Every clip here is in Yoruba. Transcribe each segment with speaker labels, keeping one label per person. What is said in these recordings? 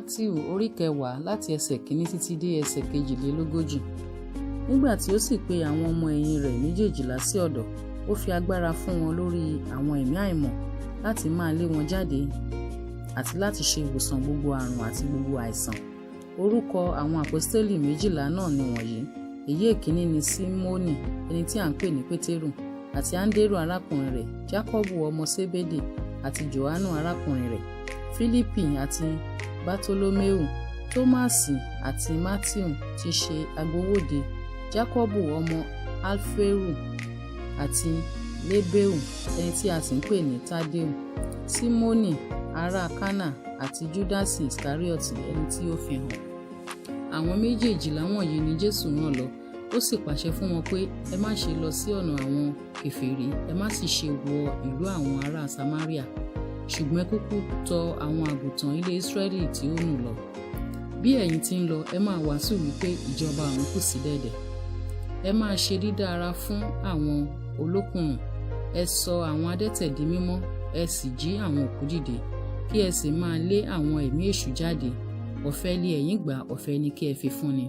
Speaker 1: Mátíù orí 10 láti ẹsẹ̀ 1 títí dé ẹsẹ̀ 42. Nígbà tí ó sì pe àwọn ọmọ ẹ̀yìn rẹ̀ 12 sí ọ̀dọ̀, ó fi agbára fún wọn lórí àwọn ẹ̀mí àìmọ́ láti máa lé wọn jáde àti láti ṣe ìwòsàn gbogbo àrùn àti gbogbo àìsàn. Orúkọ àwọn àpọ́stélì 12 náà ni wọ̀nyí. Èyí èkíní ni Símónì, ẹni tí à ń pè ní Pétérù, àti Áńdérù arákùnrin rẹ̀, Jákọ́bù ọmọ Sébédè, àti Jòhánù arákùnrin rẹ̀, Fílípì àti Bátólóméù, Tómásì àti Mátíù tí í ṣe agbowóde, Jákọ́bù ọmọ Alféù àti Lébéù, ẹni tí a sì ń pè ní Tádéù, Símónì ará Kánà àti Júdásì Ìsíkáríọ́tì, ẹni tí ó fi hàn. Àwọn 12 wọ̀nyí ni Jésù rán lọ. Ó sì pàṣẹ fún wọn pé ẹ má ṣe lọ sí ọ̀nà àwọn kèfèrí, ẹ má sì ṣe wọ ìlú àwọn ará Samaria, ṣùgbọ́n kúkú tọ̀ àwọn àgùntàn ilé Ísírẹ́lì tí ó nù lọ. Bí ẹ̀yin ti ń lọ, ẹ máa wàásù wípé ìjọba ọ̀run kù sí dẹ̀dẹ̀. Ẹ máa ṣe dídára fún àwọn olókùnrùn, ẹ sọ àwọn adẹ́tẹ̀ di mímọ́, ẹ sì jí àwọn òkú dìde, kí ẹ sì máa lé àwọn ẹ̀mí èṣù jáde. Ọ̀fẹ́ lé ẹ̀yin gbà, ọ̀fẹ́ ni kí ẹ fi fúnni.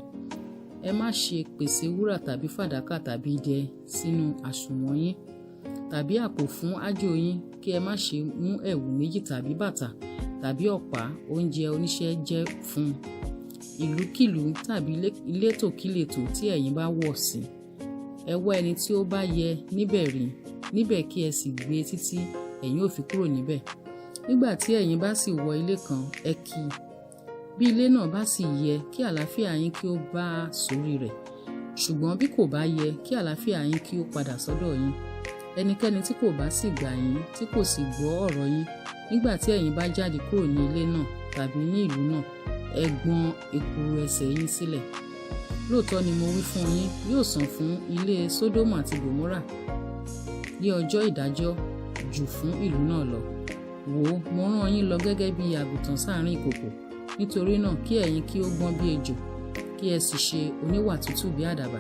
Speaker 1: Ẹ má ṣe pèsè wúrà tàbí fàdákà tàbí idẹ sínú àsùnwọ̀n yín, tàbí àpò fún àjò yín, kí ẹ má ṣe mú ẹ̀wù méjì tàbí bàtà tàbí ọ̀pá oúnjẹ oníṣẹ́ jẹ́ fún ìlúkìlú tàbí ìletòkíletò tí ẹ̀yin bá wọ̀ sí. Ẹ wá ẹni tí ó bá yẹ níbẹ̀ rí, níbẹ̀ kí ẹ sì gbé títí ẹ̀yin ò fi kúrò níbẹ̀. Nígbà tí ẹ̀yin bá sì wọ ilé kan, ẹ kí i. Bí ilé náà bá sì yẹ, kí àlàáfíà yín kí ó bá sórí rẹ̀. Ṣùgbọ́n bí kò bá yẹ, kí àlàáfíà yín kí ó padà sọ́dọ̀ yín. Ẹnikẹ́ni tí kò bá sì gbà yín, tí kò sì gbọ́ ọ̀rọ̀ yín, nígbà tí ẹ̀yin bá jáde kúrò ní ilé náà tàbí ní ìlú náà, ẹ gbọ̀n èkùrù ẹsẹ̀ yín sílẹ̀. Lóòótọ́ ni mo wí fún yín, yóò sàn fún ilé Sódómù àti Gòmórà ní ọjọ́ ìdájọ́ jù fún ìlú náà lọ. Wò ó, mo rán yín lọ gẹ́gẹ́ bí àgùntàn sáàrin ìkòkò. Nítorí náà kí ẹ̀yin kí ó gbọ́n bí ejò, kí ẹ sì ṣe oníwà tútù bí àdàbà.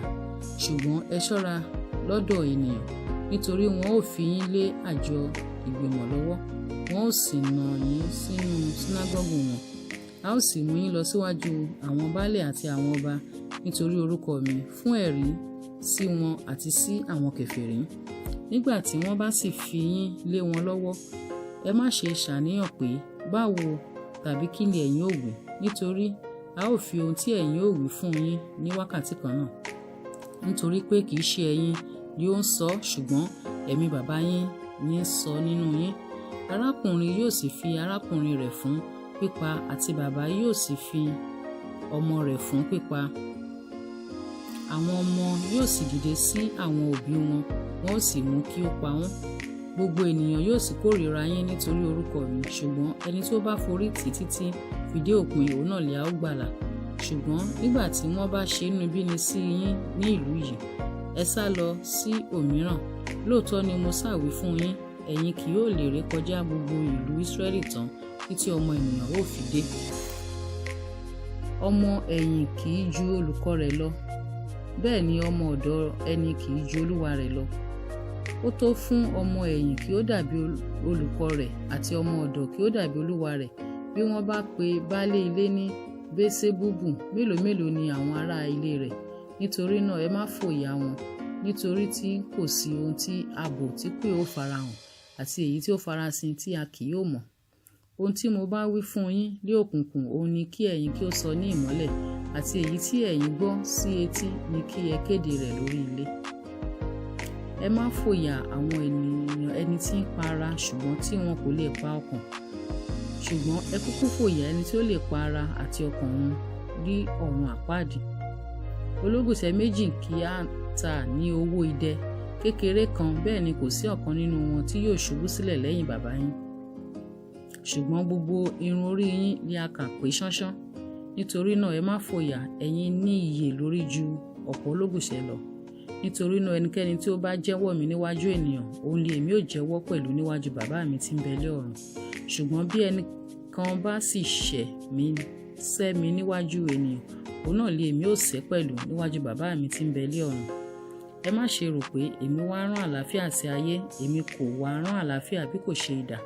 Speaker 1: Ṣùgbọ́n ẹ ṣọ́ra lọ́dọ̀ ènìyàn, nítorí wọn ó fi yín lé àjọ ìgbìmọ̀ lọ́wọ́, wọn ó sì nà yín sínú sínágọ́gù wọn. A ó sì mú yín lọ síwájú àwọn baálẹ̀ àti àwọn ọba nítorí orúkọ mi, fún ẹ̀rí sí wọn àti sí àwọn kèfèrí. Nígbà tí wọ́n bá sì fi yín lé wọn lọ́wọ́, ẹ má ṣe ṣàníyàn pé báwo tàbí kí ni ẹ̀yin ó wí, nítorí a ó fi ohun tí ẹ̀yin ó wí fún yín ní wákàtí kan náà. Nítorí pé kì í ṣe ẹ̀yin ni ó ń sọ, ṣùgbọ́n ẹ̀mí bàbá yín ní ń sọ nínú yín. Arákùnrin yóò sì fi arákùnrin rẹ̀ fún pípa, àti bàbá yóò sì fi ọmọ rẹ̀ fún pípa. Àwọn ọmọ yóò sì dìde sí àwọn òbí wọn, wọn ó sì mú kí ó pa wọ́n. Gbogbo ènìyàn yóò sì kórìíra yín nítorí orúkọ mi, ṣùgbọ́n ẹni tí ó bá forí tì títí fi dé òpin, òun náà lè a ó gbàlà. Ṣùgbọ́n nígbà tí wọ́n bá ṣe inúnibíni sí yín ní ìlú yìí, ẹ sá lọ sí òmíràn. Lóòótọ́ ni mo ṣàwí fún yín, ẹ̀yin kì yóò lè rékọjá gbogbo ìlú Ísírẹ́lì tán títí ọmọ ènìyàn ó fi dé. Ọmọ ẹ̀yìn kì í ju olùkọ́ rẹ̀ lọ, bẹ́ẹ̀ ni ọmọ ọ̀dọ̀ ẹni kì í ju olúwa rẹ̀ lọ. Ó tó fún ọmọ ẹ̀yìn kí ó dàbí olùkọ́ rẹ̀, àti ọmọ ọ̀dọ̀ kí ó dàbí olúwa rẹ̀. Bí wọ́n bá pe baálé ilé ní Béṣébúbù, mélòó mélòó ni àwọn ará ilé rẹ̀. Nítorí náà ẹ má fòyà wọn, nítorí tí kò sí ohun tí a bò tí kò yóò farahàn, àti èyí tí ó farasin tí a kì yóò mọ̀. Ohun tí mo bá wí fún yín ní òkùnkùn, òun ni kí ẹ̀yin kí ó sọ ní ìmọ́lẹ̀, àti èyí tí ẹ̀yin gbọ́ sí etí ni kí ẹ kéde rẹ̀ lórí ilé. Ẹ má fòyà àwọn ènìyàn ẹni tí ń pa ara, ṣùgbọ́n tí wọn kò lè pa ọkàn. Ṣùgbọ́n ẹ kúkú fòyà ẹni tí ó lè pa ara àti ọkàn wọn ní ọ̀run àpáàdì. Ológùṣẹ́ méjì kì á tà ní owó idẹ kékeré kan, bẹ́ẹ̀ ni kò sí ọ̀kan nínú wọn tí yóò ṣubú sílẹ̀ lẹ́yìn bàbá yín. Ṣùgbọ́n gbogbo irun orí yín ni a kà pé ṣánṣán. Nítorí náà ẹ má fòyà, ẹ̀yin ní iyè lórí ju ọ̀pọ̀ ológùṣẹ́ lọ. Nítorí náà ẹnikẹ́ni tí ó bá jẹ́wọ́ mi níwájú ènìyàn, òun lè èmi ó jẹ́wọ́ pẹ̀lú níwájú bàbá mi tí ń bẹ lé ọ̀run. Ṣùgbọ́n bí ẹnìkan bá sì sẹ́ mi níwájú ènìyàn, òun náà lè èmi ó sẹ́ pẹ̀lú níwájú bàbá mi tí ń bẹ lé ọ̀run. Ẹ má ṣe rò pé èmi wá rán àlàáfíà sí ayé, èmi kò wá rán àlàáfíà bí kò ṣe idà.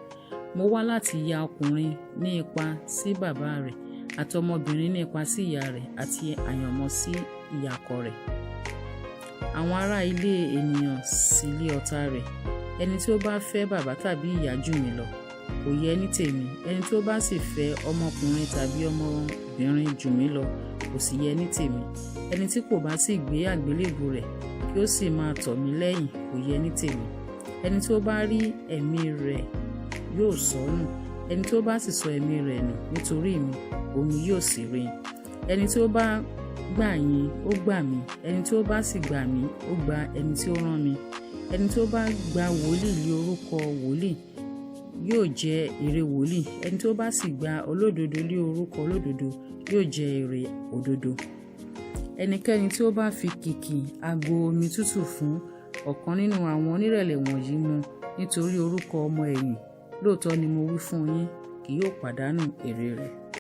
Speaker 1: Mo wá láti ya ọkùnrin ní ipa sí bàbá rẹ̀, àtọmọbìnrin ní ipa sí ìyá rẹ̀ àti àyànmọ́ sí ìyàkọ rẹ̀. Àwọn ará ilé ènìyàn sì lé ọ̀tá rẹ̀. Ẹni tí ó bá fẹ́ bàbá tàbí ìyá jù mí lọ kò yẹ ní tèmi. Ẹni tí ó bá sì fẹ́ ọmọkùnrin tàbí ọmọbìnrin jù mí lọ kò sì yẹ ní tèmi. Ẹni tí kò bá sì gbé àgbélébù rẹ̀ kí ó sì máa tọ̀ mí lẹ́yìn kò yẹ ní tèmi. Ẹni tí ó bá rí ẹ̀mí rẹ̀ yóò sọnù. Ẹni tí ó bá sì sọ ẹ̀mí rẹ̀ nù nítorí mi, òun ni yóò sì rí. Ẹni tí ó bá gbà yín, ó gbà mí. Ẹni tí ó bá sì gbà mí, ó gba ẹni tí ó rán mi. Ẹni tí ó bá gba wòlíì lé orúkọ wòlíì yóò jẹ èrè wòlíì. Ẹni tí ó bá sì gba olódodo lé orúkọ olódodo yóò jẹ èrè òdodo. Ẹnikẹ́ni tí ó bá fi kìkì ago omi tútù fún ọ̀kan nínú àwọn onírẹ̀lẹ̀ wọ̀nyí mu nítorí orúkọ ọmọ ẹ̀yìn, lóòótọ́ ni mo wí fún yín, kì yóò pàdánù èrè rẹ̀.